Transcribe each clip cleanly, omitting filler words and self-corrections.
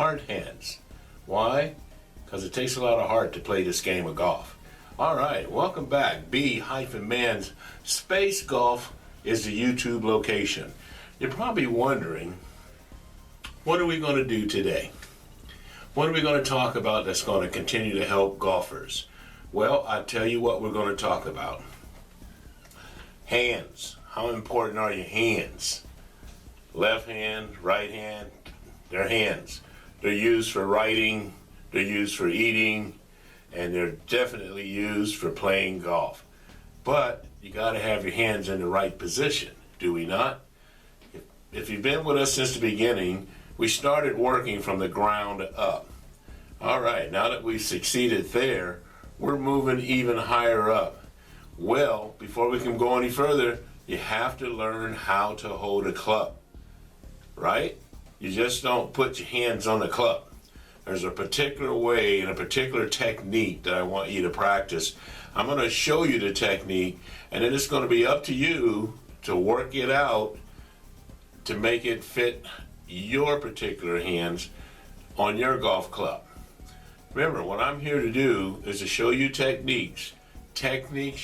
hard hands. Why? Because it takes a lot of heart to play this game of golf. All right, welcome back. B-Man's Space Golf is the YouTube location. You're probably wondering, what are we going to do today? What are we going to talk about that's going to continue to help golfers? Well, I'll tell you what we're going to talk about. Hands. How important are your hands? Left hand, right hand, they're hands. They're used for writing, they're used for eating, and they're definitely used for playing golf. But you got to have your hands in the right position, do we not? If you've been with us since the beginning, we started working from the ground up. All right, now that we've succeeded there, we're moving even higher up. Well, before we can go any further, you have to learn how to hold a club, right? You just don't put your hands on the club. There's a particular way and a particular technique that I want you to practice. I'm going to show you the technique, and then it's going to be up to you to work it out to make it fit your particular hands on your golf club. Remember, what I'm here to do is to show you techniques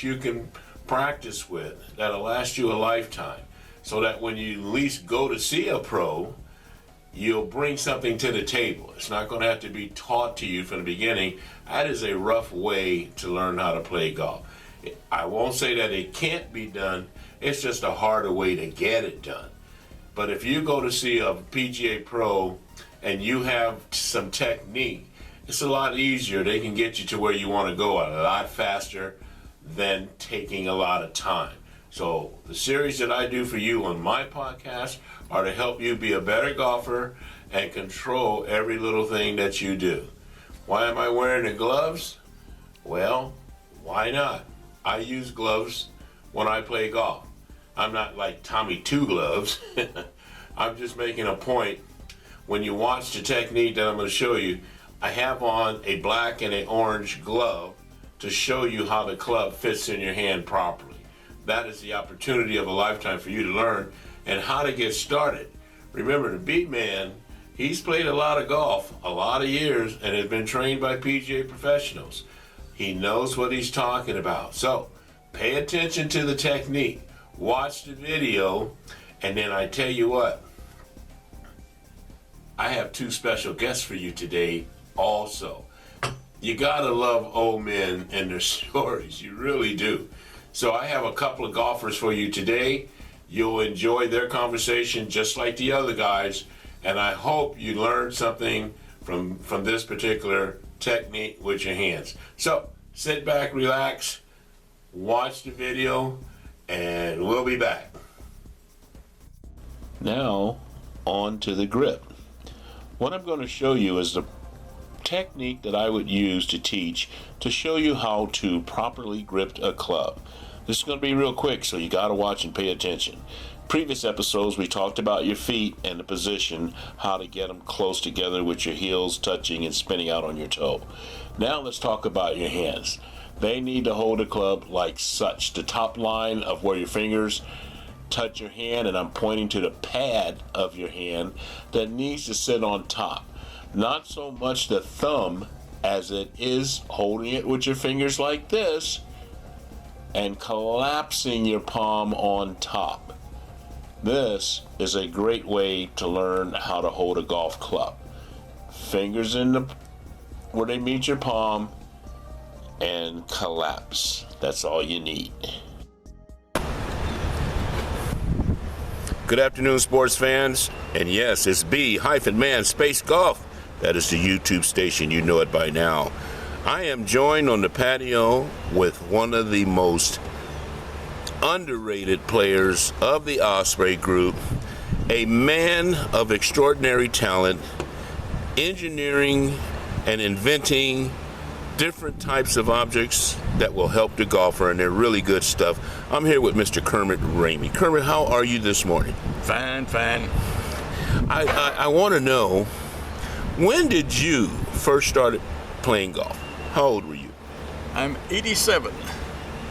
you can practice with that'll last you a lifetime, so that when you at least go to see a pro, you'll bring something to the table. It's not going to have to be taught to you from the beginning. That is a rough way to learn how to play golf. I won't say that it can't be done, it's just a harder way to get it done. But if you go to see a PGA pro and you have some technique, it's a lot easier. They can get you to where you want to go a lot faster than taking a lot of time. So the series that I do for you on my podcast are to help you be a better golfer and control every little thing that you do. Why am I wearing the gloves? Well, why not? I use gloves when I play golf. I'm not like Tommy Two Gloves. I'm just making a point. When you watch the technique that I'm going to show you, I have on a black and an orange glove to show you how the club fits in your hand properly. That is the opportunity of a lifetime for you to learn and how to get started. Remember, the B-Man, he's played a lot of golf, a lot of years, and has been trained by PGA professionals. He knows what he's talking about. So pay attention to the technique, watch the video, and then I tell you what, I have two special guests for you today also. You gotta love old men and their stories, you really do. So I have a couple of golfers for you today. You'll enjoy their conversation just like the other guys, and I hope you learned something from this particular technique with your hands. So sit back, relax, watch the video, and we'll be back. Now, on to the grip. What I'm going to show you is the technique that I would use to teach to show you how to properly grip a club. This is going to be real quick, so you got to watch and pay attention. Previous episodes we talked about your feet and the position, how to get them close together with your heels touching and spinning out on your toe. Now let's talk about your hands. They need to hold a club like such. The top line of where your fingers touch your hand, and I'm pointing to the pad of your hand that needs to sit on top. Not so much the thumb as it is holding it with your fingers like this and collapsing your palm on top. This is a great way to learn how to hold a golf club. Fingers in the where they meet your palm and collapse. That's all you need. Good afternoon, sports fans. And yes, it's B-Man Space Golf. That is the YouTube station. You know it by now. I am joined on the patio with one of the most underrated players of the Osprey Group, a man of extraordinary talent, engineering and inventing different types of objects that will help the golfer, and they're really good stuff. I'm here with Mr. Kermit Ramey. Kermit, how are you this morning? Fine. I want to know, when did you first start playing golf? How old were you? I'm 87.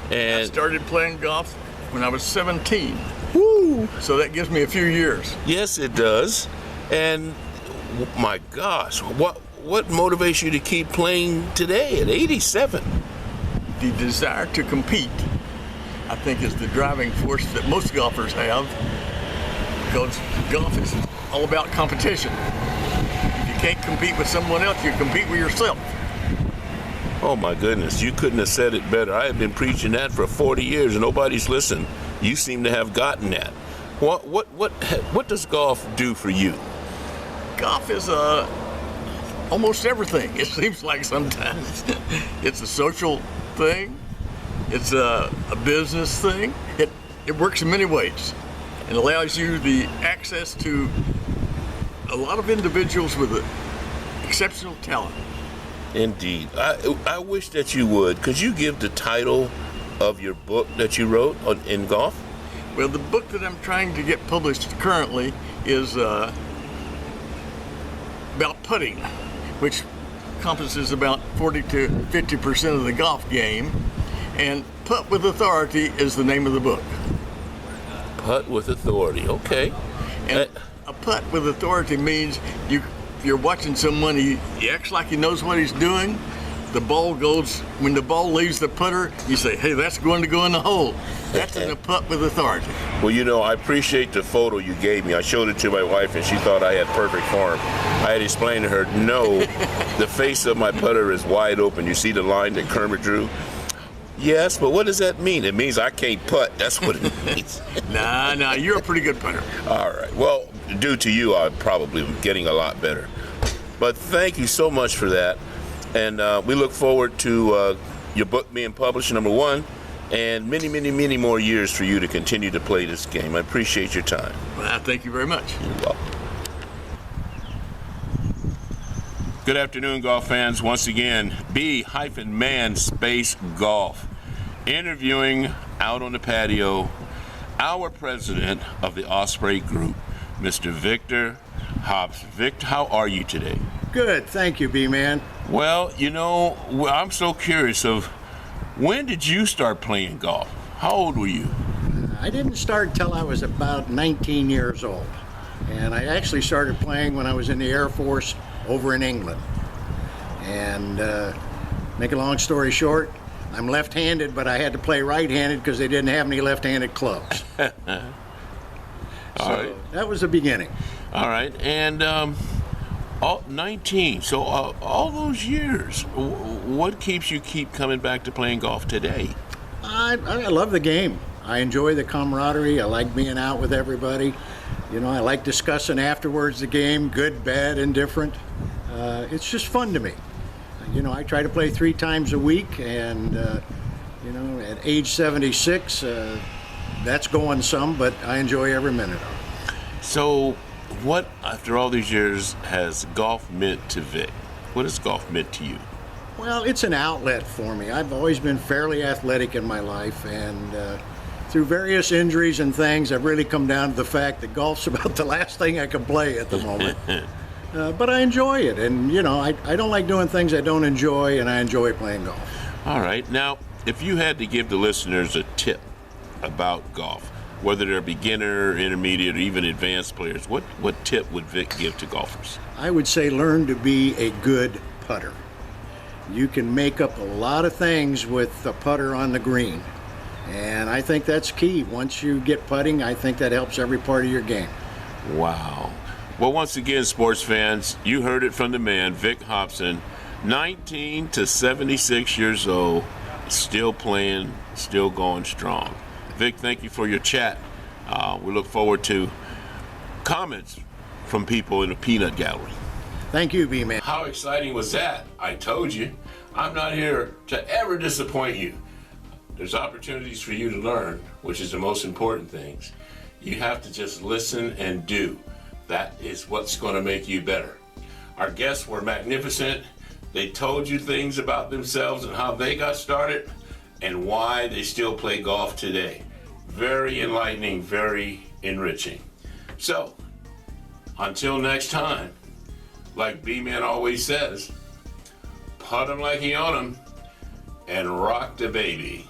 And I started playing golf when I was 17. Woo! So that gives me a few years. Yes, it does. And My gosh, what motivates you to keep playing today at 87? The desire to compete, I think, is the driving force that most golfers have, because golf is all about competition. If you can't compete with someone else, you compete with yourself. Oh my goodness, you couldn't have said it better. I have been preaching that for 40 years and nobody's listened. You seem to have gotten that. What does golf do for you? Golf is almost everything, it seems like sometimes. It's a social thing. It's a business thing. It works in many ways. It allows you the access to a lot of individuals with exceptional talent. Indeed. I wish that you would. Could you give the title of your book that you wrote in golf? Well, the book that I'm trying to get published currently is about putting, which encompasses about 40 to 50% of the golf game. And Putt with Authority is the name of the book. Putt with Authority, okay. And a putt with authority means you're watching someone, he acts like he knows what he's doing. The ball goes, when the ball leaves the putter, you say, hey, that's going to go in the hole. That's in a putt with authority. Well, I appreciate the photo you gave me. I showed it to my wife and she thought I had perfect form. I had explained to her, no, the face of my putter is wide open. You see the line that Kermit drew? Yes, but what does that mean? It means I can't putt. That's what it means. Nah, you're a pretty good putter. All right. Well, due to you, I'm probably getting a lot better. But thank you so much for that. And we look forward to your book being published, number one, and many, many, many more years for you to continue to play this game. I appreciate your time. Well, thank you very much. You're welcome. Good afternoon, golf fans. Once again, B-Man Space Golf, interviewing out on the patio our president of the Osprey Group, Mr. Victor Hobson. Victor, how are you today? Good, thank you, B-Man. Well, I'm so curious of when did you start playing golf? How old were you? I didn't start till I was about 19 years old. And I actually started playing when I was in the Air Force over in England. And make a long story short, I'm left-handed, but I had to play right-handed because they didn't have any left-handed clubs. All right. That was the beginning. All right. And 19. So all those years, what keeps you keep coming back to playing golf today? I love the game. I enjoy the camaraderie. I like being out with everybody. I like discussing afterwards the game, good, bad, indifferent. It's just fun to me. I try to play 3 times a week, and at age 76, that's going some, but I enjoy every minute of it. So, what, after all these years, has golf meant to Vic? What has golf meant to you? Well, it's an outlet for me. I've always been fairly athletic in my life, and through various injuries and things, I've really come down to the fact that golf's about the last thing I can play at the moment. But I enjoy it, and I don't like doing things I don't enjoy, and I enjoy playing golf. All right. Now, if you had to give the listeners a tip about golf, whether they're beginner, intermediate, or even advanced players, what tip would Vic give to golfers? I would say learn to be a good putter. You can make up a lot of things with a putter on the green, and I think that's key. Once you get putting, I think that helps every part of your game. Wow. Well, once again, sports fans, you heard it from the man, Vic Hobson, 19 to 76 years old, still playing, still going strong. Vic, thank you for your chat. We look forward to comments from people in the peanut gallery. Thank you, B-Man. How exciting was that? I told you, I'm not here to ever disappoint you. There's opportunities for you to learn, which is the most important things. You have to just listen and do. That is what's going to make you better. Our guests were magnificent. They told you things about themselves and how they got started and why they still play golf today. Very enlightening, very enriching. So, until next time, like B-Man always says, putt 'em like you own 'em and rock the baby.